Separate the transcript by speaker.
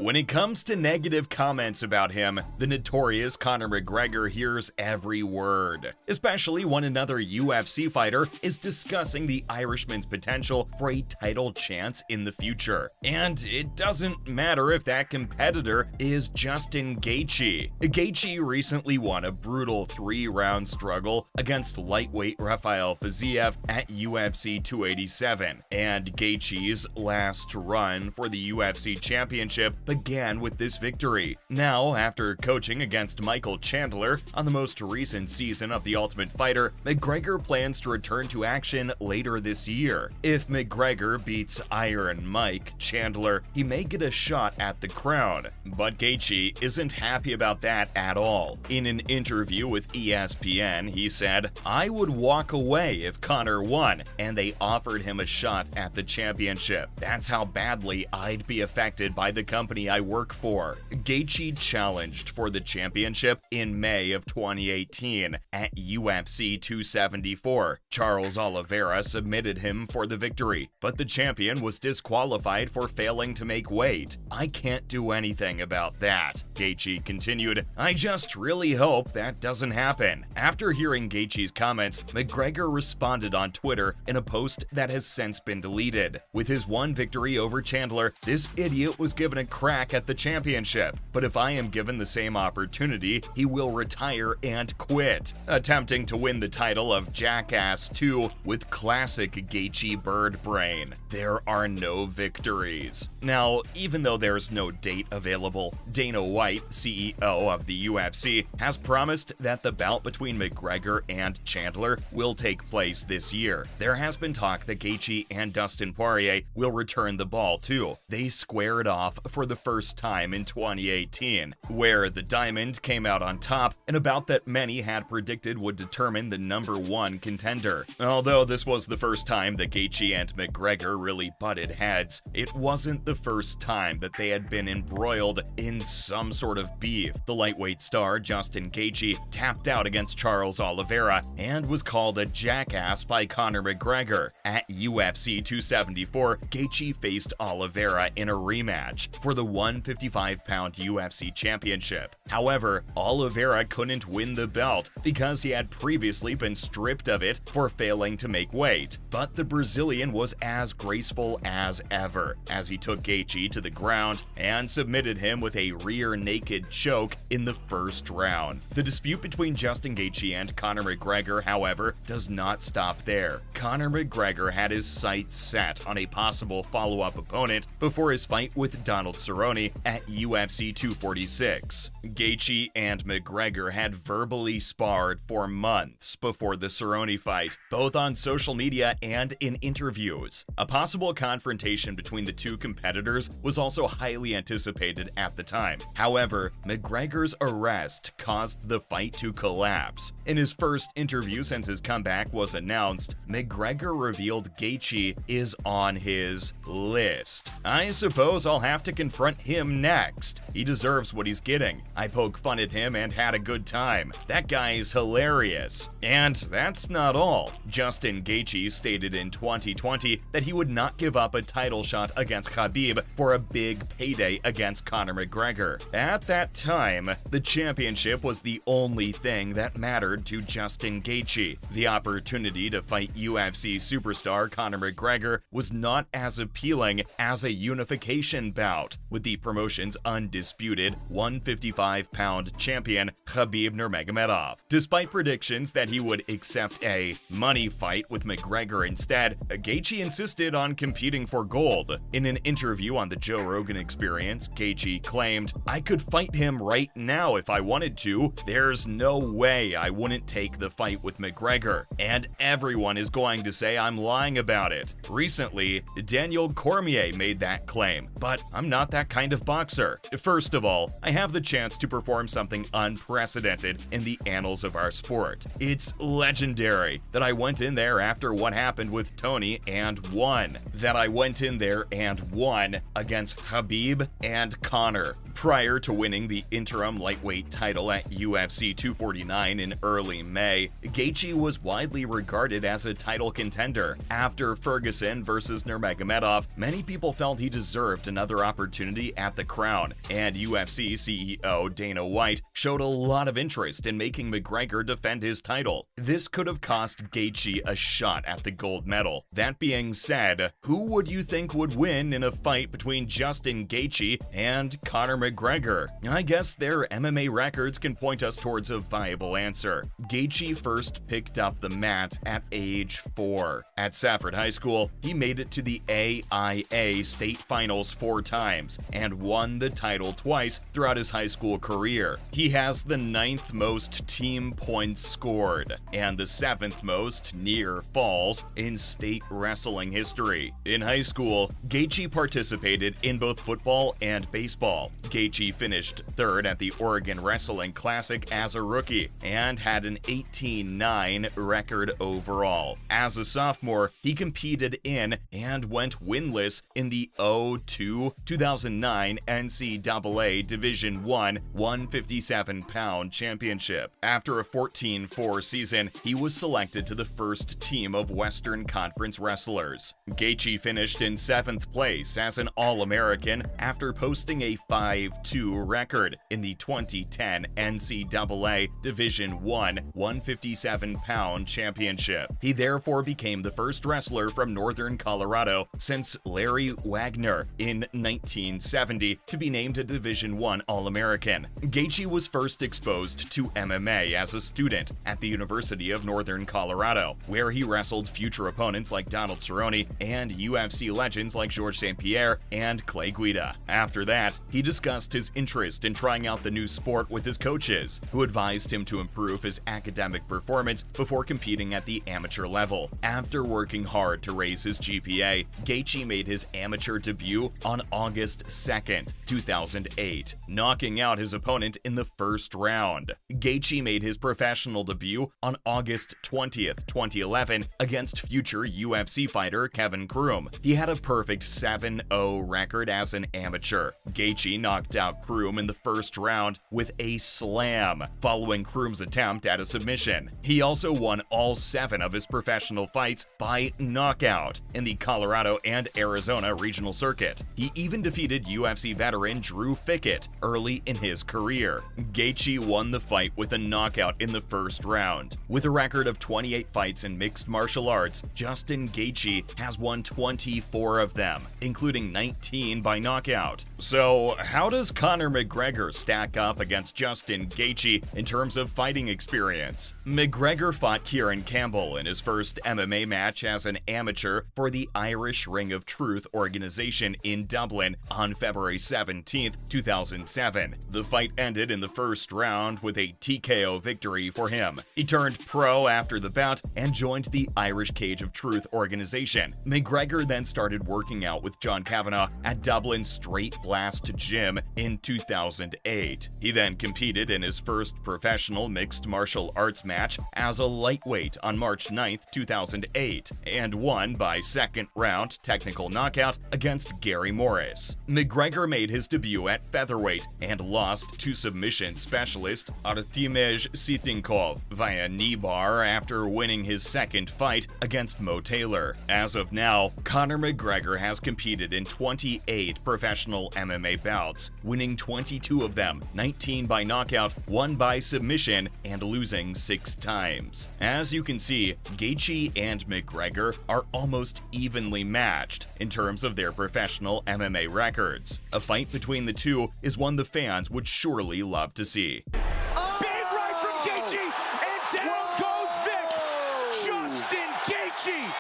Speaker 1: When it comes to negative comments about him, the notorious Conor McGregor hears every word, especially when another UFC fighter is discussing the Irishman's potential for a title chance in the future. And it doesn't matter if that competitor is Justin Gaethje. Gaethje recently won a brutal 3-round struggle against lightweight Rafael Fiziev at UFC 287, and Gaethje's last run for the UFC championship began with this victory. Now, after coaching against Michael Chandler on the most recent season of The Ultimate Fighter, McGregor plans to return to action later this year. If McGregor beats Iron Mike Chandler, he may get a shot at the crown. But Gaethje isn't happy about that at all. In an interview with ESPN, he said, "I would walk away if Conor won and they offered him a shot at the championship. That's how badly I'd be affected by the company I work for." Gaethje challenged for the championship in May of 2018 at UFC 274. Charles Oliveira submitted him for the victory, but the champion was disqualified for failing to make weight. "I can't do anything about that," Gaethje continued. "I just really hope that doesn't happen." After hearing Gaethje's comments, McGregor responded on Twitter in a post that has since been deleted. With his one victory over Chandler, this idiot was given a crack at the championship, but if I am given the same opportunity, he will retire and quit. Attempting to win the title of Jackass 2 with classic Gaethje bird brain. There are no victories. Now, even though there's no date available, Dana White, CEO of the UFC, has promised that the bout between McGregor and Chandler will take place this year. There has been talk that Gaethje and Dustin Poirier will return the ball too. They squared off for the first time in 2018, where the Diamond came out on top, an bout that many had predicted would determine the #1 contender. Although this was the first time that Gaethje and McGregor really butted heads, it wasn't the first time that they had been embroiled in some sort of beef. The lightweight star Justin Gaethje tapped out against Charles Oliveira and was called a jackass by Conor McGregor. At UFC 274, Gaethje faced Oliveira in a rematch for the 155-pound UFC championship. However, Oliveira couldn't win the belt because he had previously been stripped of it for failing to make weight. But the Brazilian was as graceful as ever as he took Gaethje to the ground and submitted him with a rear naked choke in the first round. The dispute between Justin Gaethje and Conor McGregor, however, does not stop there. Conor McGregor had his sights set on a possible follow-up opponent before his fight with Donald Cerrone at UFC 246. Gaethje and McGregor had verbally sparred for months before the Cerrone fight, both on social media and in interviews. A possible confrontation between the two competitors was also highly anticipated at the time. However, McGregor's arrest caused the fight to collapse. In his first interview since his comeback was announced, McGregor revealed Gaethje is on his list. "I suppose I'll have to confront him next. He deserves what he's getting. I poke fun at him and had a good time. That guy's hilarious." And that's not all. Justin Gaethje stated in 2020 that he would not give up a title shot against Khabib for a big payday against Conor McGregor. At that time, the championship was the only thing that mattered to Justin Gaethje. The opportunity to fight UFC superstar Conor McGregor was not as appealing as a unification bout with the promotion's undisputed 155-pound champion Khabib Nurmagomedov. Despite predictions that he would accept a money fight with McGregor instead, Gaethje insisted on competing for gold. In an interview on the Joe Rogan Experience, Gaethje claimed, "I could fight him right now if I wanted to. There's no way I wouldn't take the fight with McGregor. And everyone is going to say I'm lying about it." Recently, Daniel Cormier made that claim, but I'm not that kind of boxer. First of all, I have the chance to perform something unprecedented in the annals of our sport. It's legendary that I went in there after what happened with Tony and won. That I went in there and won against Khabib and Conor. Prior to winning the interim lightweight title at UFC 249 in early May, Gaethje was widely regarded as a title contender. After Ferguson versus Nurmagomedov, many people felt he deserved another opportunity at the crown, and UFC CEO Dana White showed a lot of interest in making McGregor defend his title. This could have cost Gaethje a shot at the gold medal. That being said, who would you think would win in a fight between Justin Gaethje and Conor McGregor? I guess their MMA records can point us towards a viable answer. Gaethje first picked up the mat at age 4. At Safford High School, he made it to the AIA state finals 4 times and won the title twice throughout his high school career. He has the 9th most team points scored and the 7th most near falls in state wrestling history. In high school, Gaethje participated in both football and baseball. Gaethje finished 3rd at the Oregon Wrestling Classic as a rookie and had an 18-9 record overall. As a sophomore, he competed in and went winless in the 2009 NCAA Division I 157-pound championship. After a 14-4 season, he was selected to the first team of Western Conference wrestlers. Gaethje finished in 7th place as an All-American after posting a 5-2 record in the 2010 NCAA Division I 157-pound championship. He therefore became the first wrestler from Northern Colorado since Larry Wagner in 1970 to be named a Division I All-American. Gaethje was first exposed to MMA as a student at the University of Northern Colorado, where he wrestled future opponents like Donald Cerrone and UFC legends like Georges St. Pierre and Clay Guida. After that, he discussed his interest in trying out the new sport with his coaches, who advised him to improve his academic performance before competing at the amateur level. After working hard to raise his GPA, Gaethje made his amateur debut on August 2nd, 2008, knocking out his opponent in the first round. Gaethje made his professional debut on August 20th, 2011 against future UFC fighter Kevin Croom. He had a perfect 7-0 record as an amateur. Gaethje knocked out Croom in the first round with a slam, following Croom's attempt at a submission. He also won all 7 of his professional fights by knockout in the Colorado and Arizona regional circuit. He even defeated UFC veteran Drew Fickett early in his career. Gaethje won the fight with a knockout in the first round. With a record of 28 fights in mixed martial arts, Justin Gaethje has won 24 of them, including 19 by knockout. So, how does Conor McGregor stack up against Justin Gaethje in terms of fighting experience? McGregor fought Kieran Campbell in his first MMA match as an amateur for the Irish Ring of Truth organization in Dublin on February 17, 2007. The fight ended in the first round with a TKO victory for him. He turned pro after the bout and joined the Irish Cage of Truth organization. McGregor then started working out with John Kavanagh at Dublin's Straight Blast Gym in 2008. He then competed in his first professional mixed martial arts match as a lightweight on March 9, 2008, and won by second round technical knockout against Gary Morris. McGregor made his debut at featherweight and lost to submission specialist Artemij Sitinkov via knee bar after winning his second fight against Mo Taylor. As of now, Conor McGregor has competed in 28 professional MMA bouts, winning 22 of them, 19 by knockout, 1 by submission, and losing 6 times. As you can see, Gaethje and McGregor are almost evenly matched in terms of their professional MMA records. A fight between the two is one the fans would surely love to see.